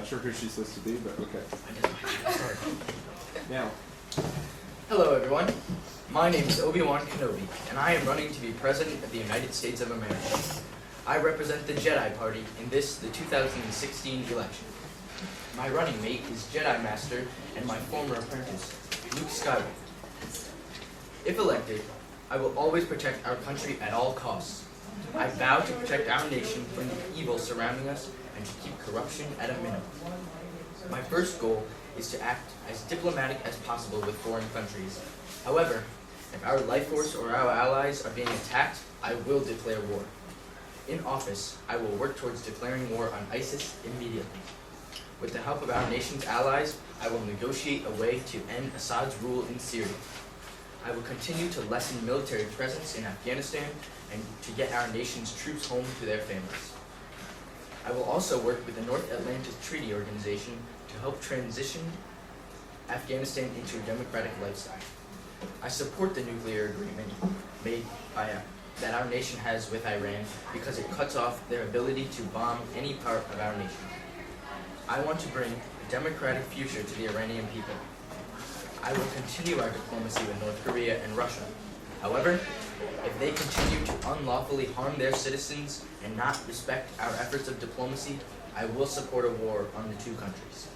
sure who she's supposed to be, but okay. Now. Hello, everyone. My name is Obi-Wan Kenobi, and I am running to be President of the United States of America. I represent the Jedi Party in the 2016 election. My running mate is Jedi Master and my former apprentice, Luke Skywalker. If elected, I will always protect our country at all costs. I vow to protect our nation from the evil surrounding us and to keep corruption at a minimum. My first goal is to act as diplomatic as possible with foreign countries. However, if our life force or our allies are being attacked, I will declare war. In office, I will work towards declaring war on ISIS immediately. With the help of our nation's allies, I will negotiate a way to end Assad's rule in Syria. I will continue to lessen military presence in Afghanistan and to get our nation's troops home to their families. I will also work with the North Atlantic Treaty Organization to help transition Afghanistan into a democratic lifestyle. I support the nuclear agreement that our nation has with Iran because it cuts off their ability to bomb any part of our nation. I want to bring a democratic future to the Iranian people. I will continue our diplomacy with North Korea and Russia. However, if they continue to unlawfully harm their citizens and not respect our efforts of diplomacy, I will support a war on the two countries.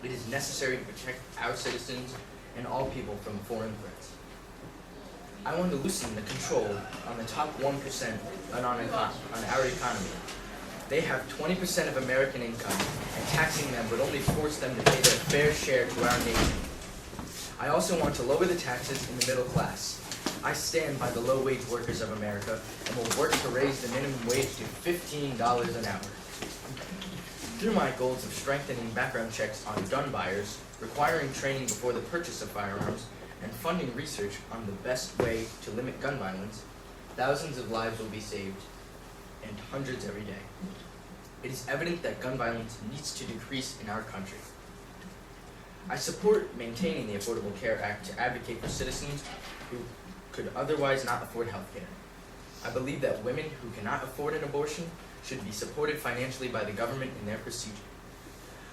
It is necessary to protect our citizens and all people from foreign threats. I want to loosen the control on the top 1% on our economy. They have 20% of American income, and taxing them would only force them to pay their fair share to our nation. I also want to lower the taxes in the middle class. I stand by the low-wage workers of America and will work to raise the minimum wage to $15 an hour. Through my goals of strengthening background checks on gun buyers, requiring training before the purchase of firearms, and funding research on the best way to limit gun violence, thousands of lives will be saved, and hundreds every day. It is evident that gun violence needs to decrease in our country. I support maintaining the Affordable Care Act to advocate for citizens who could otherwise not afford health care. I believe that women who cannot afford an abortion should be supported financially by the government in their procedure.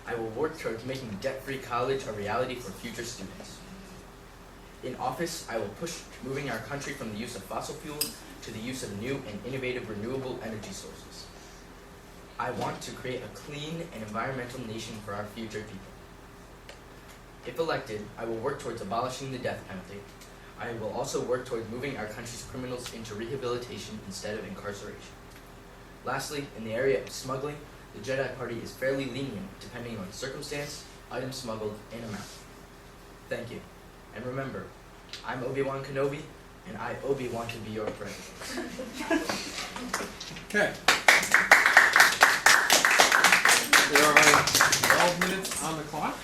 I will work towards making debt-free college a reality for future students. In office, I will push moving our country from the use of fossil fuels to the use of new and innovative renewable energy sources. I want to create a clean and environmental nation for our future people. If elected, I will work towards abolishing the death penalty. I will also work towards moving our country's criminals into rehabilitation instead of incarceration. Lastly, in the area of smuggling, the Jedi Party is fairly lenient depending on circumstance, items smuggled, and amount. Thank you. And remember, I'm Obi-Wan Kenobi, and I Obi-Wan to be your president. Okay. There are 12 minutes on the clock.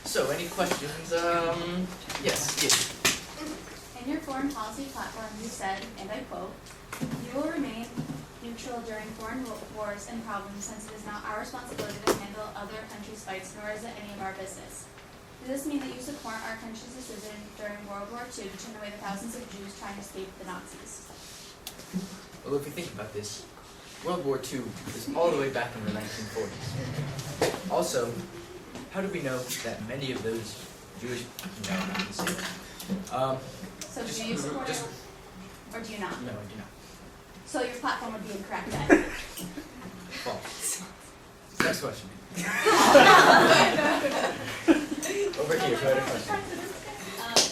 So, any questions? Yes. In your foreign policy platform, you said, and I quote, "You will remain neutral during foreign wars and problems since it is not our responsibility to handle other countries' fights, nor is it any of our business." Does this mean that you support our country's decision during World War II to turn away the thousands of Jews trying to escape the Nazis? Well, if you think about this, World War II is all the way back in the 1940s. Also, how do we know that many of those Jewish... No, I'm not going to say that. So do you support it, or do you not? No, I do not. So your platform would be incorrect then? False. Next question. Over here, who had a question?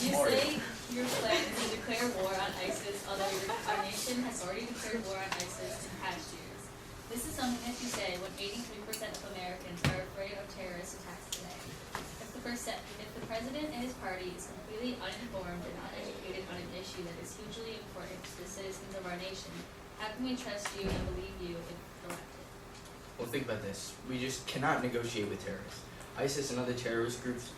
You say you're planning to declare war on ISIS, although our nation has already declared war on ISIS in past years. This is something that you say when 83% of Americans are afraid of terrorist attacks today. If the president and his party is completely uninformed and uneducated on an issue that is hugely important to the citizens of our nation, how can we trust you and believe you if elected? Well, think about this. We just cannot negotiate with terrorists. ISIS and other terrorist groups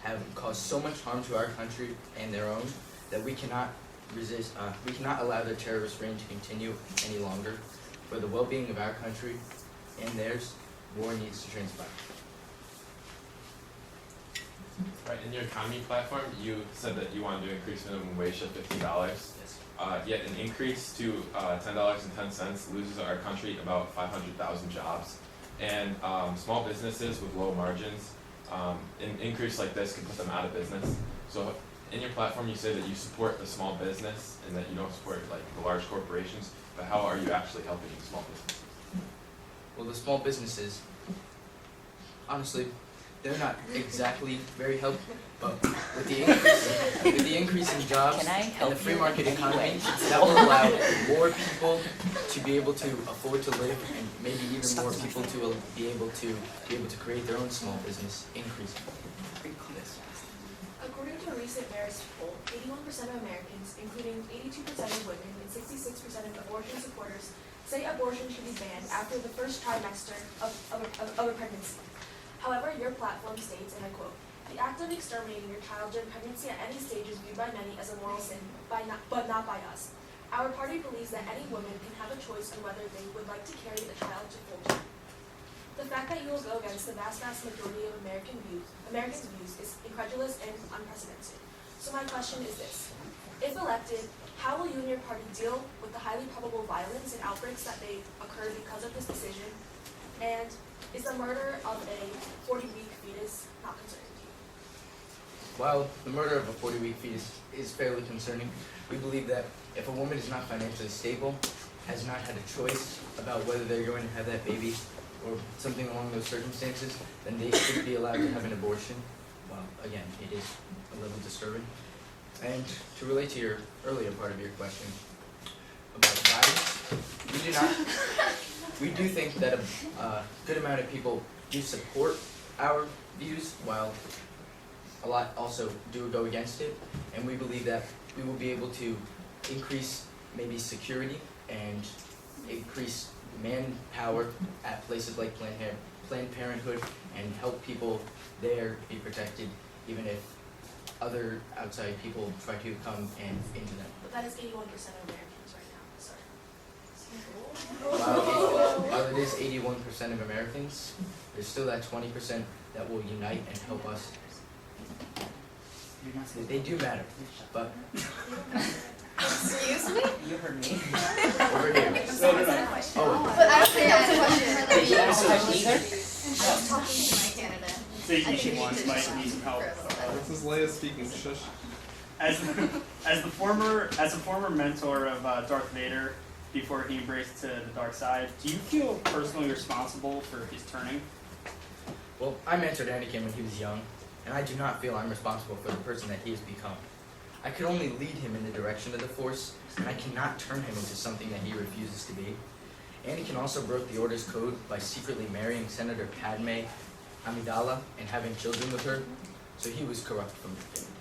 have caused so much harm to our country and their own that we cannot allow their terrorist reign to continue any longer. For the well-being of our country and theirs, war needs to transpire. Right, in your economy platform, you said that you wanted to increase minimum wage to $50. Yes. Yet an increase to $10.10 loses our country about 500,000 jobs. and small businesses with low margins, an increase like this could put them out of business. So in your platform, you say that you support the small business and that you don't support like the large corporations, but how are you actually helping the small businesses? Well, the small businesses, honestly, they're not exactly very helpful, but with the increase in jobs Can I and help the free you market in any economy, way? that will allow more people to be able to afford to live, and maybe even more people to be able to create their own small business, increasing. According to a recent Marist poll, 81% of Americans, including 82% of women and 66% of abortion supporters, say abortion should be banned after the first trimester of a pregnancy. However, your platform states, and I quote, "The act of exterminating your child during pregnancy at any stage is viewed by many as a moral sin, but not by us. Our party believes that any woman can have a choice on whether they would like to carry a child to full term." The fact that you will go against the vast majority of Americans' views is incredulous and unprecedented. So my question is this: if elected, how will you and your party deal with the highly probable violence and outbreaks that may occur because of this decision? And is the murder of a 40-week fetus not concerning to you? While the murder of a 40-week fetus is fairly concerning, we believe that if a woman is not financially stable, has not had a choice about whether they're going to have that baby or something along those circumstances, then they should be allowed to have an abortion. Well, again, it is a little disturbing. And to relate to your earlier part of your question about violence, we do think that a good amount of people do support our views, while a lot also do go against it, and we believe that we will be able to increase maybe security and increase manpower at places like Planned Parenthood and help people there be protected, even if other outside people try to come and into them. But that is 81% of Americans right now, sorry. While it is 81% of Americans, there's still that 20% that will unite and help us. They do matter, but Excuse me? You heard me. over here. Oh, But I don't think that's a question for the Yeah. I was talking to my candidate. Vacation ones might need some help. This is Leia speaking. Shush. As a former mentor of Darth Vader before he embraced to the dark side, do you feel personally responsible for his turning? well, I mentored Anakin when he was young, and I do not feel I'm responsible for the person that he has become. I could only lead him in the direction of the Force, and I cannot turn him into something that he refuses to be. Anakin also broke the Order's code by secretly marrying Senator Padme Amidala and having children with her, so he was corrupt from the beginning.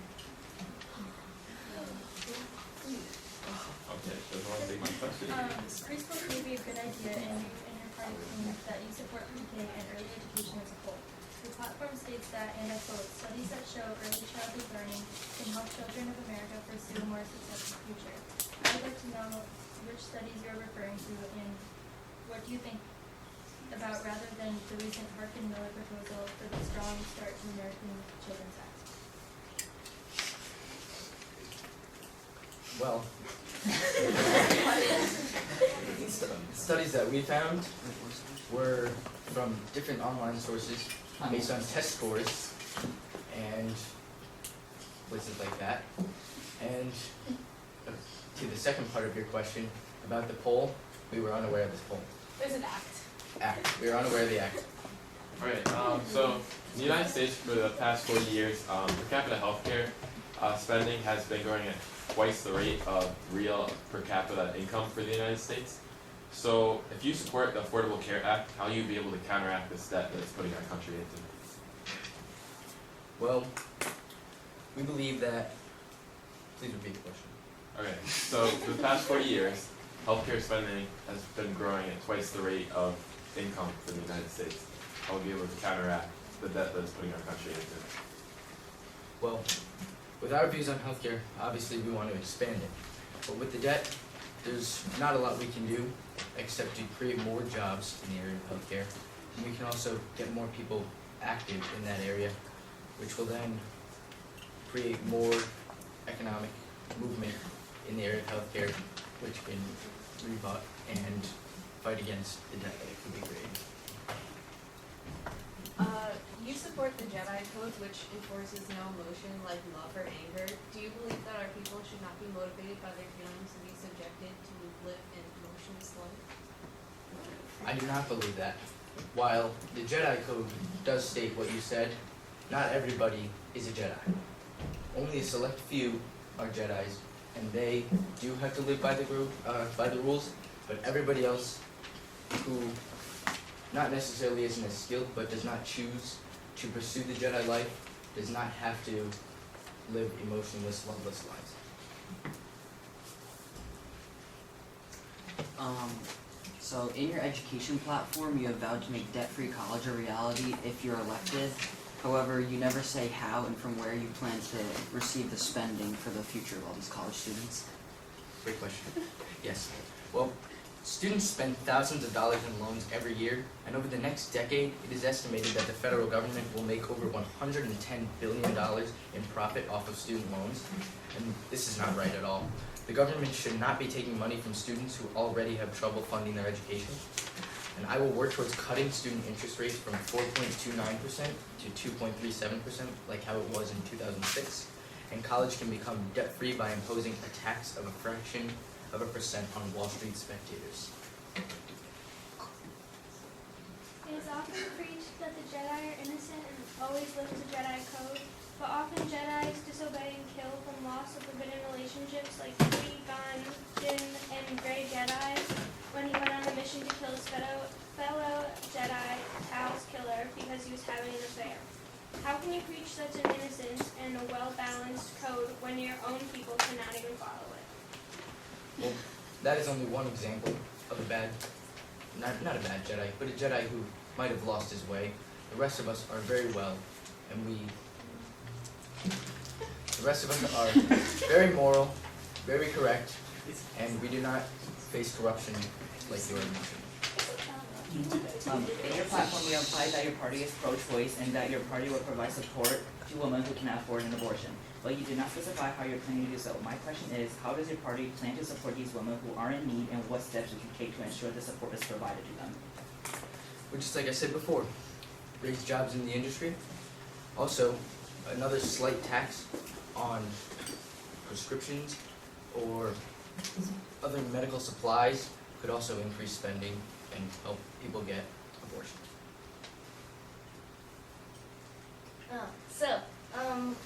Okay, there's one big question. Preschool may be a good idea, and you and your party claim that you support pre-K and early education as a whole. The platform states that, and I quote, "Studies that show early childhood learning can help children of America pursue a more successful future." I would like to know which studies you're referring to, and what do you think about, rather than the recent Harkin-Miller proposal for the Strong Start to American Children's Act. Well, studies that we found were from different online sources based on test scores and places like that. And to the second part of your question about the poll, we were unaware of this poll. There's an act. We were unaware of the act. Alright, so in the United States for the past 40 years, per capita healthcare spending has been growing at twice the rate of real per capita income for the United States. So if you support the Affordable Care Act, how will you be able to counteract this debt that it's putting our country into? Well, we believe that. Please repeat the question. Okay, so for the past 40 years, healthcare spending has been growing at twice the rate of income for the United States. How will we be able to counteract the debt that it's putting our country into? Well, with our views on healthcare, obviously we want to expand it. But with the debt, there's not a lot we can do except to create more jobs in the area of healthcare. And we can also get more people active in that area, which will then create more economic movement in the area of healthcare, which can rebut and fight against the debt that it could be created. support the Jedi Code, which enforces no emotion like love or anger, do you believe that our people should not be motivated by their feelings and be subjected to live an emotionless life? I do not believe that. While the Jedi Code does state what you said, not everybody is a Jedi. Only a select few are Jedis, and they do have to live by the rules, but everybody else who not necessarily isn't as skilled but does not choose to pursue the Jedi life does not have to live emotionless, loveless lives. So in your education platform, you have vowed to make debt-free college a reality if you're elected. However, you never say how and from where you plan to receive the spending for the future of all these college students. Great question. Yes. Well, students spend thousands of dollars in loans every year, and over the next decade, it is estimated that the federal government will make over $110 billion in profit off of student loans, and this is not right at all. The government should not be taking money from students who already have trouble funding their education, and I will work towards cutting student interest rates from 4.29% to 2.37%, like how it was in 2006, and college can become debt-free by imposing a tax of a fraction of a percent on Wall Street speculators. It is often preached that the Jedi are innocent and always live to Jedi code, but often Jedis disobey and kill from loss of forbidden relationships like Qui-Gon Jinn and Grey Jedi when he went on a mission to kill his fellow Jedi, Tal's killer, because he was having an affair. How can you preach such an innocence and a well-balanced code when your own people cannot even follow it? Well, that is only one example of a bad, not a bad Jedi, but a Jedi who might have lost his way. The rest of us are very well, and the rest of us are very moral, very correct, and we do not face corruption like you are mentioning. In your platform, you implied that your party is pro-choice and that your party will provide support to women who cannot afford an abortion. But you did not specify how you're planning to do so. My question is, how does your party plan to support these women who are in need, and what steps would you take to ensure the support is provided to them? Well, just like I said before, raise jobs in the industry. Also, another slight tax on prescriptions or other medical supplies could also increase spending and help people get abortions.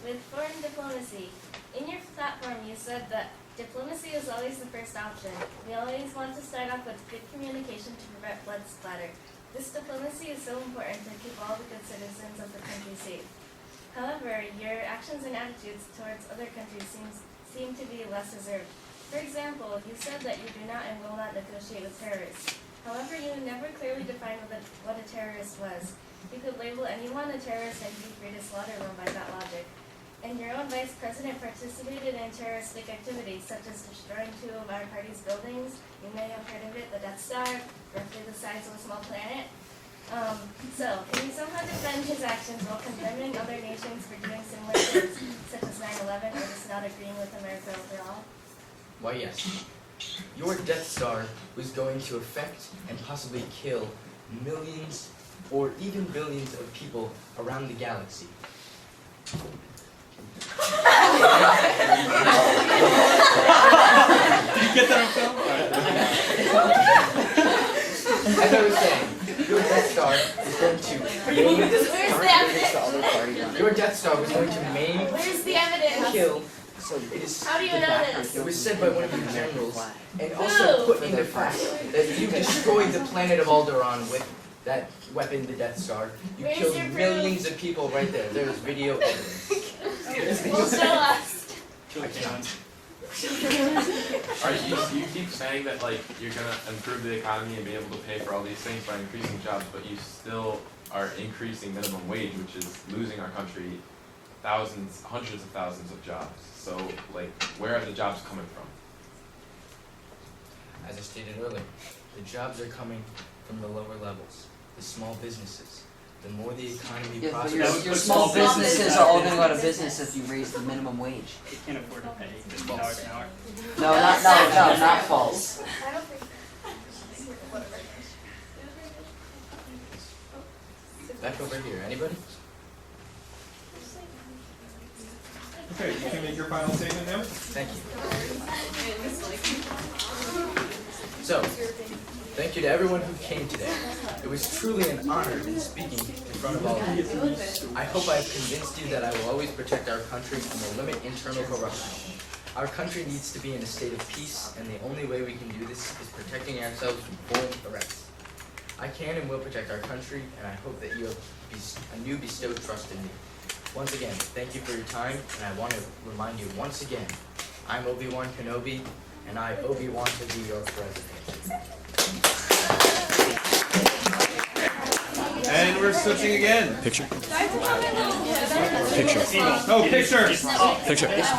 With foreign diplomacy, in your platform you said that diplomacy is always the first option. We always want to start off with good communication to prevent blood splatter. This diplomacy is so important to keep all the good citizens of the country safe. However, your actions and attitudes towards other countries seem to be less reserved. For example, you said that you do not and will not negotiate with terrorists. However, you never clearly defined what a terrorist was. You could label anyone a terrorist and be free to slaughter them by that logic. And your own vice president participated in terroristic activities, such as destroying 2 of our party's buildings. You may have heard of it, the Death Star, roughly the size of a small planet. Can you somehow defend his actions while condemning other nations for doing similar things, such as 9/11, or just not agreeing with America overall? Why, yes. Your Death Star was going to affect and possibly kill millions or even billions of people around the galaxy. Did you get that on film? As I was saying, your Death Star is going to Where's the evidence? Your Death Star was going to maim, Where's the evidence? kill. It is. How do you know this? It was said by one of your generals, and also put into fact that you destroyed the planet of Alderaan with that weapon, the Death Star. You Where's killed your proof? millions of people right there. There's video evidence. Well, show us. I cannot. Alright, you keep saying that like you're gonna improve the economy and be able to pay for all these things by increasing jobs, but you still are increasing minimum wage, which is losing our country thousands, hundreds of thousands of jobs. So like, where are the jobs coming from? As I stated earlier, the jobs are coming from the lower levels, the small businesses. The more the economy Yeah, but prospers, your small businesses are all going to go out of business if you raise the minimum wage. They can't afford to pay $50 an hour. No, not false. I don't think back over here. Anybody? Okay, you can make your final statement now. Thank you. So, thank you to everyone who came today. It was truly an honor in speaking in front of all of you. I hope I have convinced you that I will always protect our country and will limit internal corruption. Our country needs to be in a state of peace, and the only way we can do this is protecting ourselves from foreign threats. I can and will protect our country, and I hope that you bestow trust in me. Once again, thank you for your time, and I want to remind you once again, I'm Obi-Wan Kenobi, and I Obi-Wan to be your president. And we're switching again. Picture. Oh, picture. Picture. Get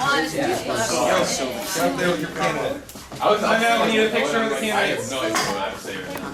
up there with your candidate. I Time out, we need a picture of the I candidates. have no idea what I have to say right now.